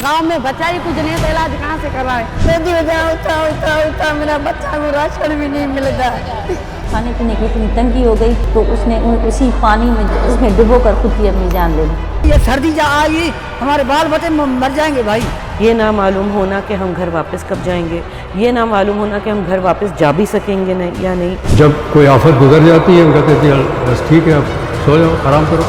गांव में बच्चा ही कुछ नहीं तो इलाज कहाँ से कराए। उठा मेरा बच्चा को राशन भी नहीं मिलता। खाने पीने की इतनी तंगी हो गई तो उसने उसी पानी में उसमें डुबो कर खुद की अपनी जान ले ली। ये सर्दी जा आई हमारे बाल बच्चे मर जाएंगे भाई। ये ना मालूम होना कि हम घर वापस कब जाएंगे, ये ना मालूम होना कि हम घर वापस जा भी सकेंगे नहीं या नहीं। जब कोई आफत गुजर जाती है हम कहते हैं बस ठीक है, अब सो जाओ, आराम करो।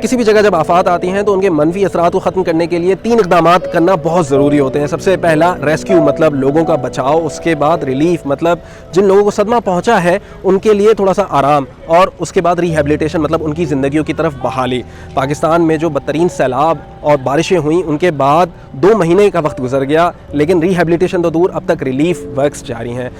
किसी भी जगह जब आफात आती हैं तो उनके मनफी असरात को ख़त्म करने के लिए 3 इक़दामात करना बहुत ज़रूरी होते हैं। सबसे पहला रेस्क्यू मतलब लोगों का बचाव, उसके बाद रिलीफ मतलब जिन लोगों को सदमा पहुंचा है उनके लिए थोड़ा सा आराम, और उसके बाद रिहेबिलिटेशन मतलब उनकी ज़िंदगियों की तरफ बहाली। पाकिस्तान में जो बदतरीन सैलाब और बारिशें हुई उनके बाद 2 महीने का वक्त गुजर गया, लेकिन रिहेबिलिटेशन तो दूर, अब तक रिलीफ वर्क्स जारी हैं।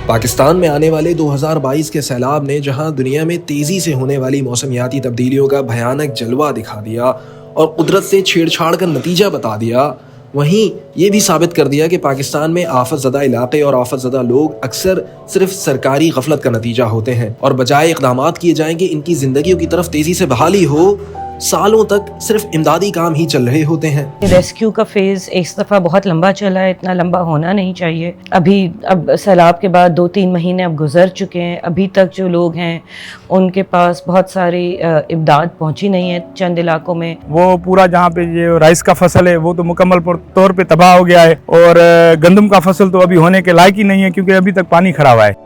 पाकिस्तान में आने वाले 2022 के सैलाब ने जहां दुनिया में तेज़ी से होने वाली मौसमियाती तब्दीलियों का भयानक जलवा दिखा दिया और कुदरत से छेड़छाड़ का नतीजा बता दिया, वहीं ये भी साबित कर दिया कि पाकिस्तान में आफत ज़दा इलाके और आफत ज़दा लोग अक्सर सिर्फ सरकारी गफलत का नतीजा होते हैं, और बजाय इक़दामात किए जाएं कि इनकी ज़िंदगियों की तरफ तेज़ी से बहाली हो, सालों तक सिर्फ इमदादी काम ही चल रहे होते हैं। रेस्क्यू का फेज़ इस दफ़ा बहुत लंबा चला है, इतना लंबा होना नहीं चाहिए। अब सैलाब के बाद 2-3 महीने अब गुजर चुके हैं, अभी तक जो लोग हैं उनके पास बहुत सारी इमदाद पहुंची नहीं है। चंद इलाकों में वो पूरा जहाँ पे ये राइस का फसल है वो तो मुकम्मल तौर पे तबाह हो गया है, और गंदम का फसल तो अभी होने के लायक ही नहीं है क्योंकि अभी तक पानी खड़ा हुआ है।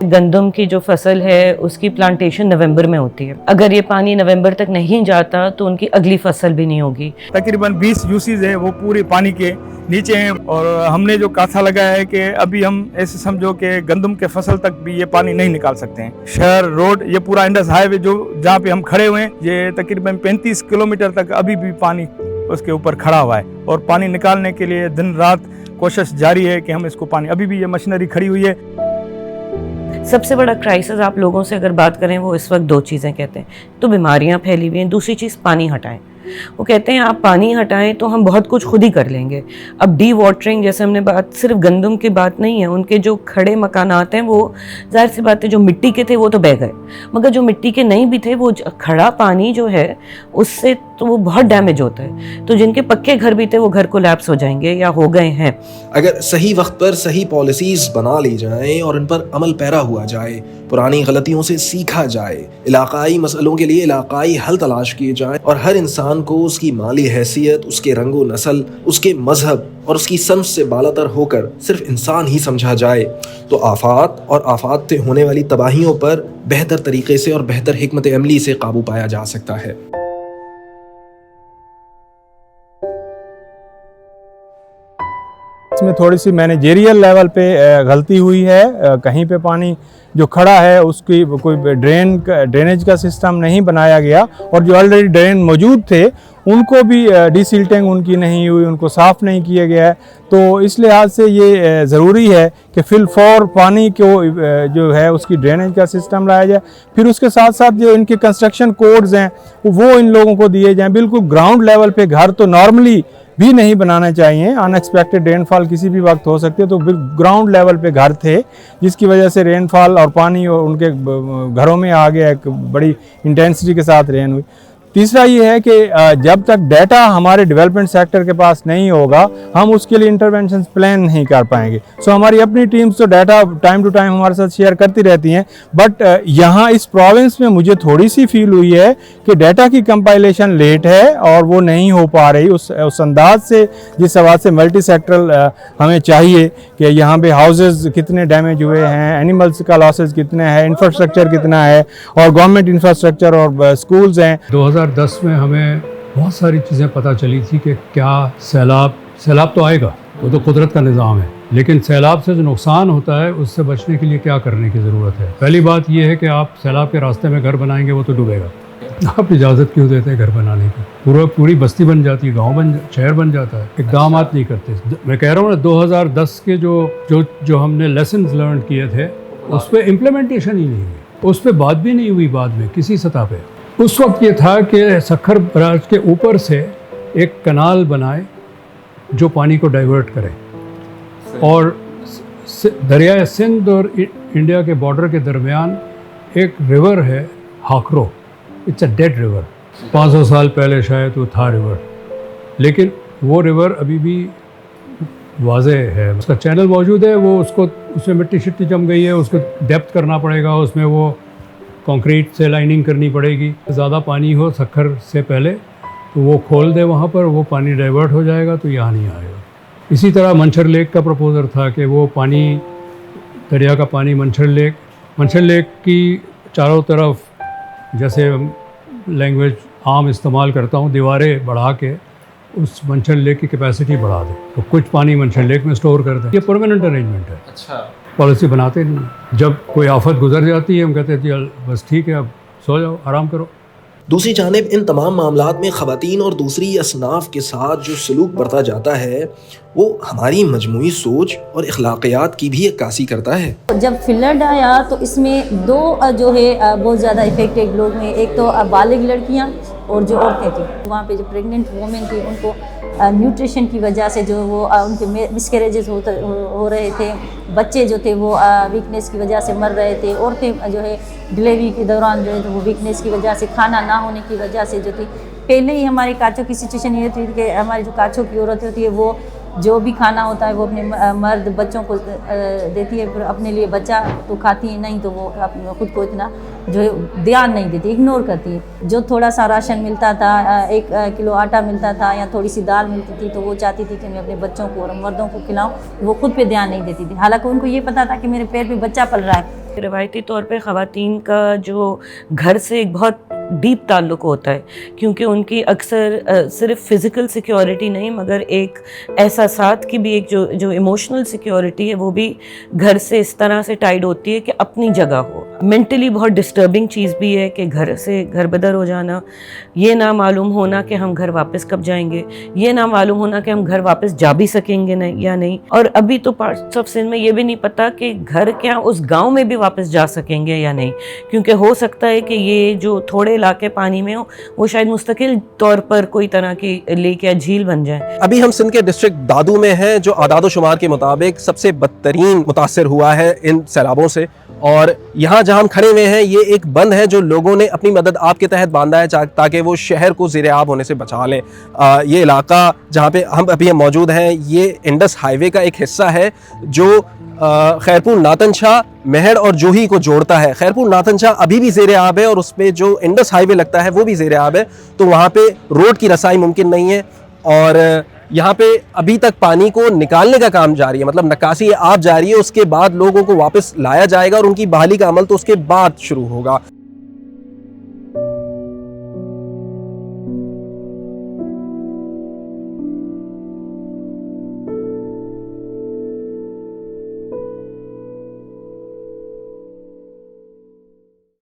गंदम की जो फसल है उसकी प्लांटेशन नवंबर में होती है। अगर ये पानी नवंबर तक नहीं जाता तो उनकी अगली फसल भी नहीं होगी। तकरीबन 20 यूसीज है वो पूरे पानी के नीचे हैं, और हमने जो काथा लगाया है कि अभी हम ऐसे समझो कि गंदम के फसल तक भी ये पानी नहीं निकाल सकते हैं। शहर रोड ये पूरा इंडस हाईवे जो जहाँ पे हम खड़े हुए हैं ये तकरीबन 35 किलोमीटर तक अभी भी पानी उसके ऊपर खड़ा हुआ है, और पानी निकालने के लिए दिन रात कोशिश जारी है कि हम इसको पानी, अभी भी ये मशीनरी खड़ी हुई है। सबसे बड़ा क्राइसिस आप लोगों से अगर बात करें वो इस वक्त 2 चीज़ें कहते हैं, तो बीमारियां फैली हुई हैं, दूसरी चीज़ पानी हटाएं। वो कहते हैं आप पानी हटाएं तो हम बहुत कुछ खुद ही कर लेंगे। अब डी वाटरिंग जैसे हमने बात, सिर्फ गंदम की बात नहीं है, उनके जो खड़े मकानात हैं वो ज़ाहिर सी बात है जो मिट्टी के थे वो तो बह गए, मगर जो मिट्टी के नहीं भी थे वो खड़ा पानी जो है उससे तो वो बहुत डैमेज होता है। तो जिनके पक्के घर भी थे वो घर कोलैप्स हो जाएंगे या हो गए हैं। अगर सही वक्त पर सही पॉलिसीज बना ली जाएं और इन पर अमल पैरा हुआ जाए, पुरानी गलतियों से सीखा जाए, इलाकाई मसलों के लिए इलाकाई हल तलाश किए जाएं, और हर इंसान को उसकी माली हैसियत, उसके रंगो नस्ल, उसके मजहब और उसकी सनफ से बालातर होकर सिर्फ इंसान ही समझा जाए, तो आफात और आफात से होने वाली तबाहियों पर बेहतर तरीके से और बेहतर हिकमत अमली से काबू पाया जा सकता है। इसमें थोड़ी सी मैनेजेरियल लेवल पे गलती हुई है। कहीं पे पानी जो खड़ा है उसकी कोई ड्रेनेज का सिस्टम नहीं बनाया गया, और जो ऑलरेडी ड्रेन मौजूद थे उनको भी डिसिल्टिंग उनकी नहीं हुई, उनको साफ़ नहीं किया गया है। तो इस लिहाज से ये ज़रूरी है कि फिल फॉर पानी को जो है उसकी ड्रेनेज का सिस्टम लाया जाए। फिर उसके साथ साथ जो इनके कंस्ट्रक्शन कोड्स हैं वो इन लोगों को दिए जाएँ। बिल्कुल ग्राउंड लेवल पे घर तो नॉर्मली भी नहीं बनाना चाहिए, अनएक्सपेक्टेड रेनफॉल किसी भी वक्त हो सकती है, तो ग्राउंड लेवल पे घर थे जिसकी वजह से रेनफॉल और पानी और उनके घरों में आ गया, एक बड़ी इंटेंसिटी के साथ रेन हुई। तीसरा ये है कि जब तक डाटा हमारे डेवलपमेंट सेक्टर के पास नहीं होगा हम उसके लिए इंटरवेंशन प्लान नहीं कर पाएंगे। सो हमारी अपनी टीम्स तो डाटा टाइम टू टाइम हमारे साथ शेयर करती रहती हैं, बट यहाँ इस प्रोविंस में मुझे थोड़ी सी फील हुई है कि डाटा की कंपाइलेशन लेट है और वो नहीं हो पा रही उस अंदाज से जिस आवाज़ से मल्टी सेक्टरल हमें चाहिए कि यहाँ पे हाउसेज कितने डैमेज हुए हैं, एनिमल्स का लॉसेज कितने हैं, इंफ्रास्ट्रक्चर कितना है, और गवर्नमेंट इंफ्रास्ट्रक्चर और स्कूल्स हैं। 2010 में हमें बहुत सारी चीज़ें पता चली थी कि क्या सैलाब तो आएगा, वो तो कुदरत का निज़ाम है, लेकिन सैलाब से जो नुकसान होता है उससे बचने के लिए क्या करने की ज़रूरत है। पहली बात यह है कि आप सैलाब के रास्ते में घर बनाएंगे वो तो डूबेगा, आप इजाज़त क्यों देते हैं घर बनाने की? पूरी बस्ती बन जाती है, गांव शहर बन जाता है, इक़दाम नहीं करते। मैं कह रहा हूँ ना 2010 के जो हमने लेसन्स लर्न किए थे उस पर इम्प्लीमेंटेशन ही नहीं हुई। उस पर बात भी नहीं हुई बाद में किसी सतह पे। उस वक्त ये था कि सखर बराज के ऊपर से एक कनाल बनाए जो पानी को डाइवर्ट करे, और दरिया सिंध और इंडिया के बॉर्डर के दरमियान एक रिवर है हाकरो, इट्स अ डेड रिवर। 500 साल पहले शायद वो था रिवर, लेकिन वो रिवर अभी भी वाज़े है, उसका चैनल मौजूद है। वो उसको उसमें मिट्टी शिट्टी जम गई है, उसको डेप्थ करना पड़ेगा, उसमें वो कंक्रीट से लाइनिंग करनी पड़ेगी। ज़्यादा पानी हो सखर से पहले तो वो खोल दे वहाँ पर, वो पानी डाइवर्ट हो जाएगा तो यहाँ नहीं आएगा। इसी तरह मंछर लेक का प्रपोजल था कि वो पानी, दरिया का पानी मंछर लेक की चारों तरफ, जैसे लैंग्वेज आम इस्तेमाल करता हूँ, दीवारें बढ़ा के उस मंछर लेक की कैपेसिटी बढ़ा दे, तो कुछ पानी मंछर लेक में स्टोर कर दे। ये परमानेंट अरेंजमेंट है। अच्छा, पॉलिसी बनाते नहीं। जब कोई आफत गुजर जाती है हम कहते हैं चल बस ठीक है, अब सो जाओ, आराम करो। दूसरी जानिब इन तमाम मामलात में ख़वातीन और दूसरी असनाफ के साथ जो सलूक बरता जाता है वो हमारी मजमूई सोच और अखलाकियात की भी अक्कासी करता है। जब फ्लड आया तो इसमें दो जो है बहुत ज़्यादा इफेक्टेड लोग में, एक तो बालिग लड़कियां और जो औरतें थी। वहाँ पे जो प्रेग्नेंट वुमेन थी उनको न्यूट्रिशन की वजह से जो वो उनके मिसकैरेजेस हो रहे थे, बच्चे जो थे वो वीकनेस की वजह से मर रहे थे, औरतें जो है डिलीवरी के दौरान जो है वो वीकनेस की वजह से, खाना ना होने की वजह से जो थी। पहले ही हमारी काचों की सिचुएशन ये थी कि हमारी जो काचों की औरत होती है वो जो भी खाना होता है वो अपने मर्द बच्चों को देती है, फिर अपने लिए बच्चा तो खाती है नहीं, तो वो अपने खुद को इतना जो है ध्यान नहीं देती, इग्नोर करती है। जो थोड़ा सा राशन मिलता था, 1 किलो आटा मिलता था या थोड़ी सी दाल मिलती थी, तो वो चाहती थी कि मैं अपने बच्चों को और मर्दों को खिलाऊं, वो खुद पे ध्यान नहीं देती थी। हालांकि उनको ये पता था कि मेरे पेट पे बच्चा पल रहा है। रिवायती तौर पे ख़वातीन का जो घर से एक बहुत डीप ताल्लुक़ होता है, क्योंकि उनकी अक्सर सिर्फ फ़िज़िकल सिक्योरिटी नहीं मगर एक एहसासात की भी एक जो इमोशनल सिक्योरिटी है वो भी घर से इस तरह से टाइड होती है कि अपनी जगह हो। मेंटली बहुत डिस्टर्बिंग चीज़ भी है कि घर से घर बदर हो जाना, ये ना मालूम होना कि हम घर वापस कब जाएंगे, ये ना मालूम होना कि हम घर वापस जा भी सकेंगे नहीं या नहीं, और अभी तो पार्ट्स ऑफ सिंध में ये भी नहीं पता कि घर क्या उस गाँव में भी वापस जा सकेंगे या नहीं, क्योंकि हो सकता है कि ये जो थोड़े इलाके पानी में हो वो शायद मुस्तकिल तौर पर कोई तरह की लेक या झील बन जाए। अभी हम सिंध के डिस्ट्रिक्ट दादू में हैं, जो आदाद शुमार के मुताबिक सबसे बदतरीन मुतासर हुआ है इन सैलाबों से। और यहाँ जहाँ हम खड़े हुए हैं ये एक बंद है जो लोगों ने अपनी मदद आप के तहत बांधा है ताकि वो शहर को ज़ेर आब होने से बचा लें। ये इलाका जहाँ पे हम अभी मौजूद हैं ये इंडस हाईवे का एक हिस्सा है जो खैरपुर नातन शाह, महड़ और जोही को जोड़ता है। खैरपुर नातन शाह अभी भी ज़ेर आब है और उस पर जो इंडस हाईवे लगता है वो भी ज़ेर आब है, तो वहाँ पे रोड की रसाई मुमकिन नहीं है। और यहाँ पे अभी तक पानी को निकालने का काम जारी है, मतलब नक्काशी आप जारी है, उसके बाद लोगों को वापस लाया जाएगा और उनकी बहाली का अमल तो उसके बाद शुरू होगा।